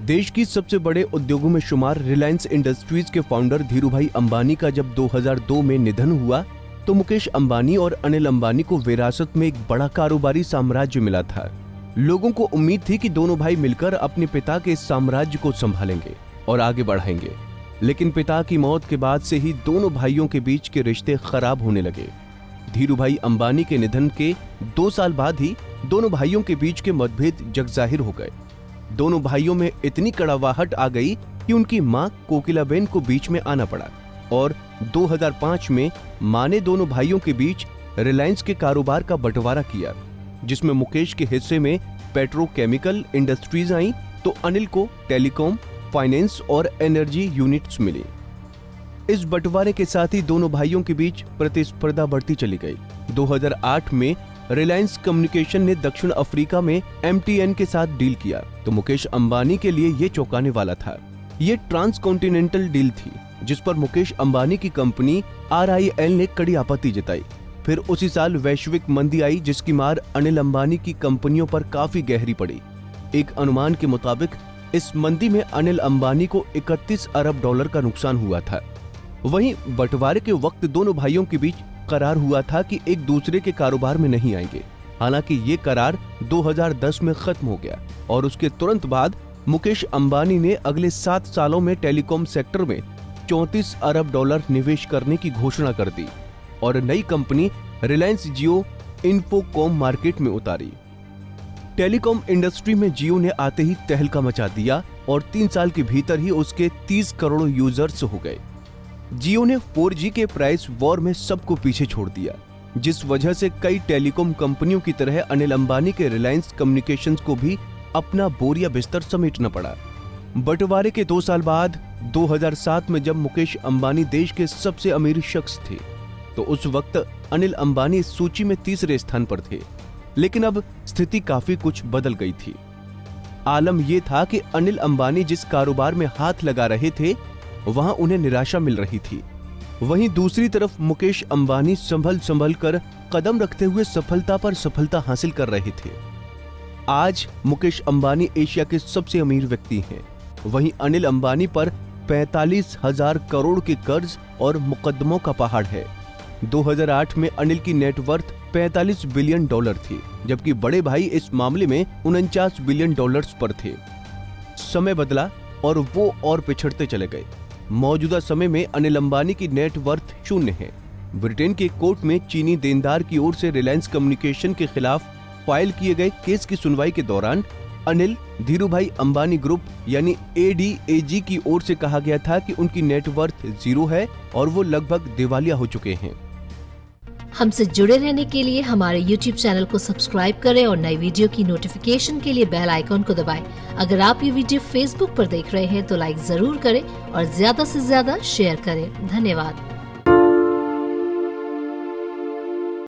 देश की सबसे बड़े उद्योगों में शुमार रिलायंस इंडस्ट्रीज के फाउंडर धीरूभाई अंबानी का जब 2002 में निधन हुआ तो मुकेश अंबानी और अनिल अंबानी को विरासत में एक बड़ा कारोबारी साम्राज्य मिला था। लोगों को उम्मीद थी कि दोनों भाई मिलकर अपने पिता के इस साम्राज्य को संभालेंगे और आगे बढ़ाएंगे, लेकिन पिता की मौत के बाद से ही दोनों भाइयों के बीच के रिश्ते खराब होने लगे। धीरूभाई अंबानी के निधन के 2 साल बाद ही दोनों भाइयों के बीच के मतभेद जगजाहिर हो गए। दोनों भाइयों में इतनी कड़वाहट आ गई कि उनकी मां कोकिलाबेन को बीच में आना पड़ा और 2005 में मां ने दोनों भाइयों के बीच रिलायंस के कारोबार का बंटवारा किया, जिसमें मुकेश के हिस्से में पेट्रोकेमिकल इंडस्ट्रीज आई तो अनिल को टेलीकॉम, फाइनेंस और एनर्जी यूनिट्स मिली। इस बंटवारे के साथ ही दोनों भाइयों के बीच प्रतिस्पर्धा बढ़ती चली गई। 2008 में रिलायंस कम्युनिकेशन ने दक्षिण अफ्रीका में MTN के साथ डील किया तो मुकेश अंबानी के लिए ये चौंकाने वाला था। ये ट्रांसकॉन्टिनेंटल डील थी जिस पर मुकेश अंबानी की कंपनी RIL ने कड़ी आपत्ति जताई। फिर उसी साल वैश्विक मंदी आई जिसकी मार अनिल अंबानी की कंपनियों पर काफी गहरी पड़ी। एक अनुमान के मुताबिक इस मंदी में अनिल अंबानी को 31 अरब डॉलर का नुकसान हुआ था। वहीं बंटवारे के वक्त दोनों भाइयों के बीच करार हुआ था कि एक दूसरे के कारोबार में नहीं आएंगे। हालांकि ये करार 2010 में खत्म हो गया और उसके तुरंत बाद मुकेश अंबानी ने अगले 7 सालों में टेलीकॉम सेक्टर में 34 अरब डॉलर निवेश करने की घोषणा कर दी और नई कंपनी रिलायंस जियो इन्फोकॉम मार्केट में उतारी। टेलीकॉम इंडस्ट्री में जियो ने आते ही तहलका मचा दिया और 3 साल के भीतर ही उसके 30 करोड़ यूजर्स हो गए। जियो ने 4G के प्राइस वॉर में सबको पीछे छोड़ दिया, जिस वजह से कई टेलीकॉम कंपनियों की तरह अनिल अंबानी के रिलायंस कम्युनिकेशंस को भी अपना बोरिया बिस्तर समेटना पड़ा। बंटवारे के 2 साल बाद 2007 में जब मुकेश अंबानी देश के सबसे अमीर शख्स थे तो उस वक्त अनिल अंबानी इस सूची में 3रे स्थान पर थे। लेकिन अब स्थिति काफी कुछ बदल गई थी। आलम यह था कि अनिल अंबानी जिस कारोबार में हाथ लगा रहे थे वहां उन्हें निराशा मिल रही थी। वहीं दूसरी तरफ मुकेश अंबानी संभल कर कदम रखते हुए सफलता पर सफलता हासिल कर रहे थे। आज मुकेश अंबानी एशिया के सबसे अमीर व्यक्ति हैं। वहीं अनिल अंबानी पर 45,000 करोड़ के कर्ज और मुकदमों का पहाड़ है। 2008 में अनिल की नेटवर्थ 45 बिलियन डॉलर थी, जबकि बड़े भाई इस मामले में 49 बिलियन डॉलर्स पर थे। समय बदला और वो और पिछड़ते चले गए। मौजूदा समय में अनिल अंबानी की नेटवर्थ 0 है। ब्रिटेन के कोर्ट में चीनी देनदार की ओर से रिलायंस कम्युनिकेशन के खिलाफ फाइल किए गए केस की सुनवाई के दौरान अनिल धीरूभाई अंबानी ग्रुप यानी ADAG की ओर से कहा गया था कि उनकी नेटवर्थ 0 है और वो लगभग दिवालिया हो चुके हैं। हमसे जुड़े रहने के लिए हमारे YouTube चैनल को सब्सक्राइब करें और नई वीडियो की नोटिफिकेशन के लिए बेल आइकॉन को दबाएं। अगर आप ये वीडियो Facebook पर देख रहे हैं तो लाइक जरूर करें और ज्यादा से ज्यादा शेयर करें। धन्यवाद।